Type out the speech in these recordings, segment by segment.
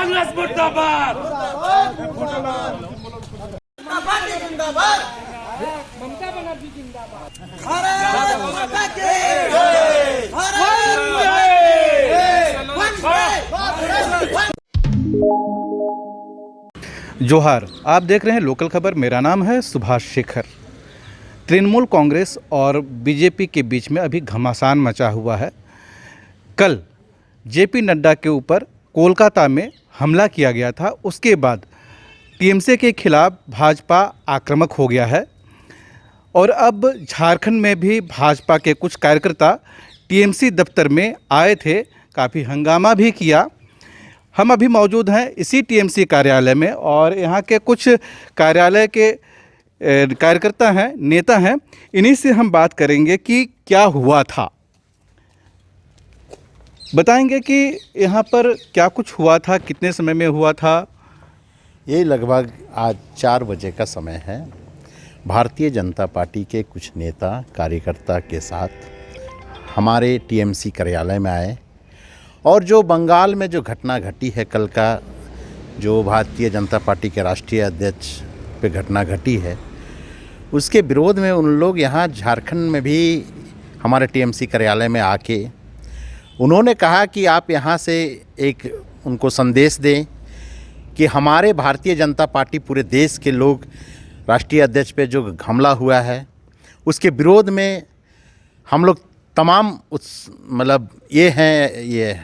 कांग्रेस मुर्दाबाद। ममता बनर्जी जिंदाबाद। जोहार, आप देख रहे हैं लोकल खबर। मेरा नाम है सुभाष शेखर। तृणमूल कांग्रेस और बीजेपी के बीच में अभी घमासान मचा हुआ है। कल जेपी नड्डा के ऊपर कोलकाता में हमला किया गया था। उसके बाद टीएमसी के खिलाफ भाजपा आक्रामक हो गया है और अब झारखंड में भी भाजपा के कुछ कार्यकर्ता टीएमसी दफ्तर में आए थे, काफ़ी हंगामा भी किया। हम अभी मौजूद हैं इसी टीएमसी कार्यालय में और यहाँ के कुछ कार्यालय के कार्यकर्ता हैं, नेता हैं। इन्हीं से हम बात करेंगे कि क्या हुआ था, बताएंगे कि यहाँ पर क्या कुछ हुआ था, कितने समय में हुआ था। ये लगभग आज 4 बजे का समय है। भारतीय जनता पार्टी के कुछ नेता कार्यकर्ता के साथ हमारे टीएमसी कार्यालय में आए और जो बंगाल में जो घटना घटी है, कल का जो भारतीय जनता पार्टी के राष्ट्रीय अध्यक्ष पे घटना घटी है, उसके विरोध में उन लोग यहाँ झारखंड में भी हमारे टीएमसी कार्यालय में आके उन्होंने कहा कि आप यहाँ से एक उनको संदेश दें कि हमारे भारतीय जनता पार्टी पूरे देश के लोग राष्ट्रीय अध्यक्ष पे जो हमला हुआ है उसके विरोध में हम लोग तमाम ये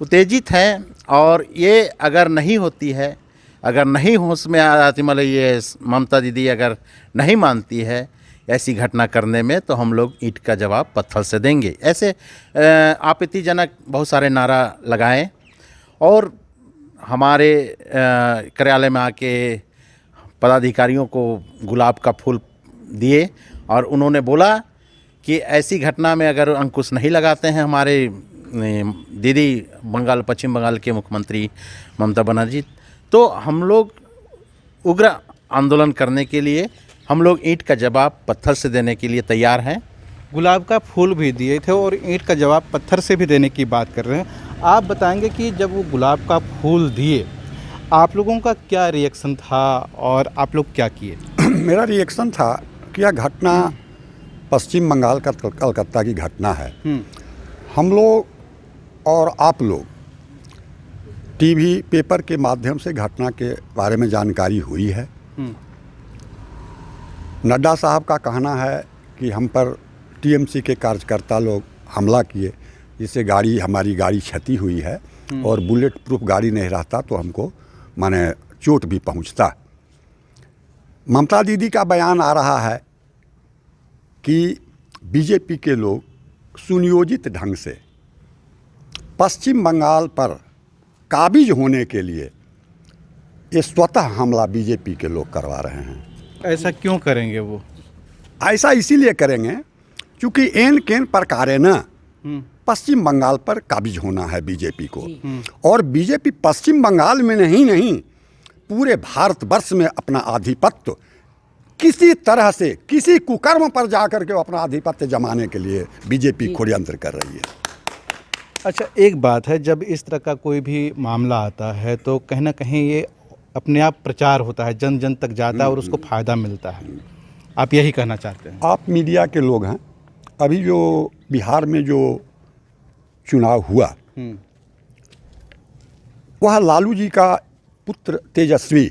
उत्तेजित हैं और ये अगर नहीं होती है, अगर नहीं होश में आ जाती, ये ममता दीदी अगर नहीं मानती है ऐसी घटना करने में, तो हम लोग ईंट का जवाब पत्थर से देंगे। ऐसे आपत्तिजनक बहुत सारे नारा लगाएं और हमारे कार्यालय में आके पदाधिकारियों को गुलाब का फूल दिए और उन्होंने बोला कि ऐसी घटना में अगर अंकुश नहीं लगाते हैं हमारे दीदी पश्चिम बंगाल के मुख्यमंत्री ममता बनर्जी, तो हम लोग उग्र आंदोलन करने के लिए, हम लोग ईंट का जवाब पत्थर से देने के लिए तैयार हैं। गुलाब का फूल भी दिए थे और ईंट का जवाब पत्थर से भी देने की बात कर रहे हैं। आप बताएंगे कि जब वो गुलाब का फूल दिए, आप लोगों का क्या रिएक्शन था और आप लोग क्या किए? मेरा रिएक्शन था कि यह घटना पश्चिम बंगाल का कलकत्ता की घटना है। हम लोग और आप लोग टीवी पेपर के माध्यम से घटना के बारे में जानकारी हुई है। नड्डा साहब का कहना है कि हम पर टीएमसी के कार्यकर्ता लोग हमला किए, जिससे हमारी गाड़ी क्षति हुई है और बुलेट प्रूफ गाड़ी नहीं रहता तो हमको चोट भी पहुंचता। ममता दीदी का बयान आ रहा है कि बीजेपी के लोग सुनियोजित ढंग से पश्चिम बंगाल पर काबिज होने के लिए ये स्वतः हमला बीजेपी के लोग करवा रहे हैं। ऐसा क्यों करेंगे वो? ऐसा इसीलिए करेंगे क्योंकि एन केन प्रकारे न पश्चिम बंगाल पर काबिज होना है बीजेपी को। और बीजेपी पश्चिम बंगाल में नहीं पूरे भारतवर्ष में अपना आधिपत्य किसी तरह से, किसी कुकर्म पर जाकर के अपना आधिपत्य जमाने के लिए बीजेपी षड्यंत्र कर रही है। अच्छा, एक बात है, जब इस तरह का कोई भी मामला आता है तो कहीं ना कहीं ये अपने आप प्रचार होता है, जन जन तक जाता है और उसको फ़ायदा मिलता है। आप यही कहना चाहते हैं? आप मीडिया के लोग हैं। अभी जो बिहार में जो चुनाव हुआ, वह लालू जी का पुत्र तेजस्वी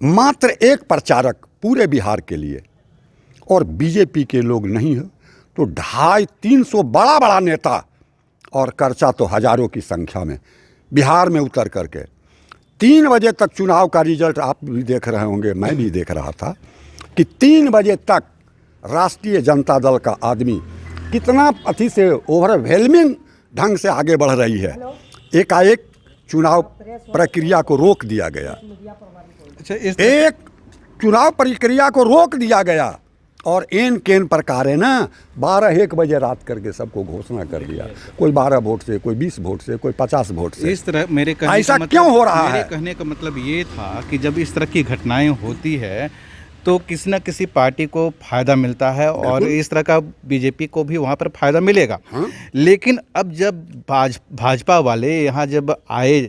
मात्र एक प्रचारक पूरे बिहार के लिए, और बीजेपी के लोग नहीं है तो 250-300 बड़ा नेता और कर्चा तो हजारों की संख्या में बिहार में उतर करके 3 बजे तक चुनाव का रिजल्ट आप भी देख रहे होंगे, मैं भी देख रहा था कि 3 बजे तक राष्ट्रीय जनता दल का आदमी कितना अति से ओवरवेलमिंग ढंग से आगे बढ़ रही है। एकाएक चुनाव प्रक्रिया को रोक दिया गया। अच्छा, एक चुनाव प्रक्रिया को रोक दिया गया और एन केन प्रकार है ना 12-1 बजे रात करके सबको घोषणा कर दिया। कोई 12 वोट से, कोई 20 वोट से, कोई 50 वोट से। इस तरह मेरे कहने ऐसा क्यों हो रहा है? मेरे कहने का मतलब ये था कि जब इस तरह की घटनाएं होती है तो किसी न किसी पार्टी को फ़ायदा मिलता है और इस तरह का बीजेपी को भी वहाँ पर फ़ायदा मिलेगा। हाँ। लेकिन अब जब भाजपा वाले यहाँ जब आए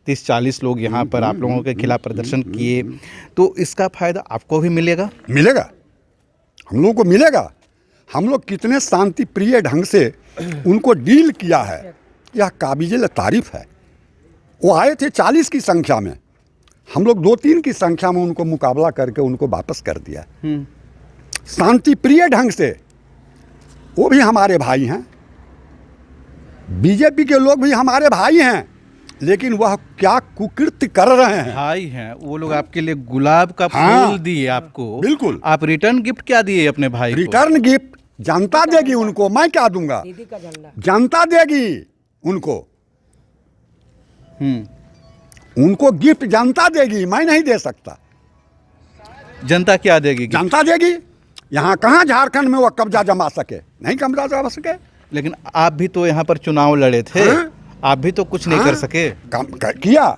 30-40 लोग यहाँ पर आप लोगों के खिलाफ प्रदर्शन किए, तो इसका फ़ायदा आपको भी मिलेगा? मिलेगा, हम लोग को मिलेगा। हम लोग कितने शांति प्रिय ढंग से उनको डील किया है, यह काबिल तारीफ है। वो आए थे 40 की संख्या में, हम लोग 2-3 की संख्या में उनको मुकाबला करके उनको वापस कर दिया शांति प्रिय ढंग से। वो भी हमारे भाई हैं, बीजेपी के लोग भी हमारे भाई हैं, लेकिन वह क्या कुकृत्य कर रहे हैं। भाई हैं वो लोग, आपके लिए गुलाब का हाँ, फूल दिए आपको, बिल्कुल। आप रिटर्न गिफ्ट क्या दिए अपने भाई को? रिटर्न गिफ्ट जनता देगी उनको, मैं क्या दूंगा? दीदी का झंडा जनता देगी उनको, उनको गिफ्ट जनता देगी, मैं नहीं दे सकता। जनता क्या देगी? जनता देगी। यहाँ कहाँ झारखंड में वो कब्जा जमा सके, नहीं कब्जा जमा सके। लेकिन आप भी तो यहाँ पर चुनाव लड़े थे। हाँ? आप भी तो कुछ नहीं कर सके। किया।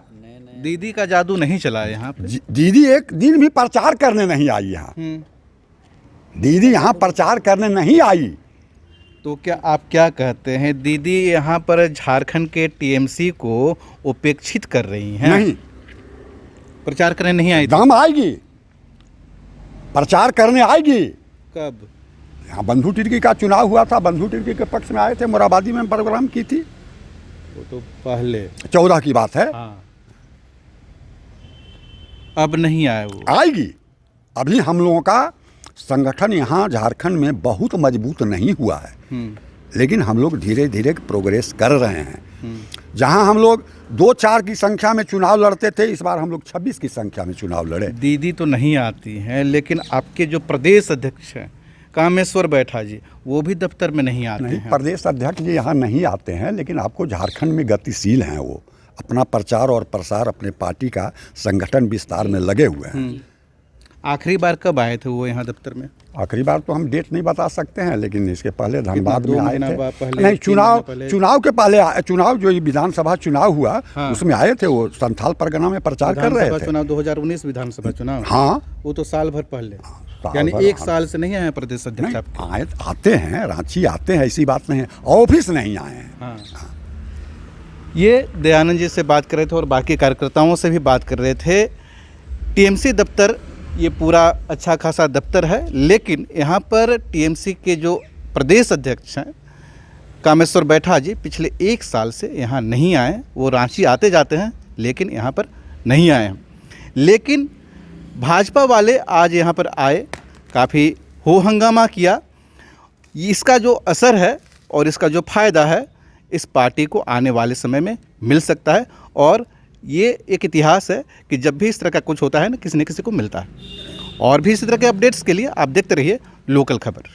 दीदी का जादू नहीं चला यहाँ पे। दीदी एक दिन भी प्रचार करने नहीं आई यहाँ। दीदी यहाँ प्रचार करने नहीं आई। तो क्या आप क्या कहते हैं, दीदी यहाँ पर झारखंड के टीएमसी को उपेक्षित कर रही हैं? नहीं, प्रचार करने नहीं आई थी? दम आएगी, प्रचार करने आएगी। कब? यहाँ बंधु तिर्की का चुनाव हुआ था, बंधु तिर्की के पक्ष में आए थे, मोराबादी में प्रोग्राम की थी। वो तो पहले 14 की बात है। हाँ। अब नहीं आए वो? आएगी। अभी हम लोगों का संगठन यहाँ झारखंड में बहुत मजबूत नहीं हुआ है, लेकिन हम लोग धीरे धीरे प्रोग्रेस कर रहे हैं। जहाँ हम लोग 2-4 की संख्या में चुनाव लड़ते थे, इस बार हम लोग 26 की संख्या में चुनाव लड़े। दीदी तो नहीं आती हैं, लेकिन आपके जो प्रदेश अध्यक्ष हैं कामेश्वर बैठा जी, वो भी दफ्तर में नहीं आते हैं। प्रदेश अध्यक्ष जी यहाँ नहीं आते हैं, लेकिन आपको झारखंड में गतिशील हैं, वो अपना प्रचार और प्रसार अपने पार्टी का संगठन विस्तार में लगे हुए हैं। आखिरी बार कब आए थे वो यहाँ दफ्तर में? आखिरी बार तो हम डेट नहीं बता सकते हैं, लेकिन इसके पहले धनबाद में आए थे। पहले, नहीं, चुनाव के पहले, चुनाव जो विधानसभा चुनाव हुआ, हाँ, उसमें आए थे। वो संथाल परगना में प्रचार कर रहे थे। चुनाव 2019 विधानसभा चुनाव, हाँ, वो तो साल भर पहले, यानी 1 साल से नहीं आए प्रदेश अध्यक्ष आपके? आते हैं, रांची आते हैं, ऐसी बात नहीं है, ऑफिस नहीं आए हैं। हाँ। ये दयानंद जी से बात कर रहे थे और बाकी कार्यकर्ताओं से भी बात कर रहे थे। टीएमसी दफ्तर ये पूरा अच्छा खासा दफ्तर है, लेकिन यहाँ पर टीएमसी के जो प्रदेश अध्यक्ष हैं कामेश्वर बैठा जी, पिछले 1 साल से यहाँ नहीं आए। वो रांची आते जाते हैं, लेकिन यहाँ पर नहीं आए हैं। लेकिन भाजपा वाले आज यहाँ पर आए, काफ़ी हो हंगामा किया। इसका जो असर है और इसका जो फ़ायदा है, इस पार्टी को आने वाले समय में मिल सकता है। और ये एक इतिहास है कि जब भी इस तरह का कुछ होता है ना, किसी न किसी को मिलता है। और भी इसी तरह के अपडेट्स के लिए आप देखते रहिए लोकल खबर।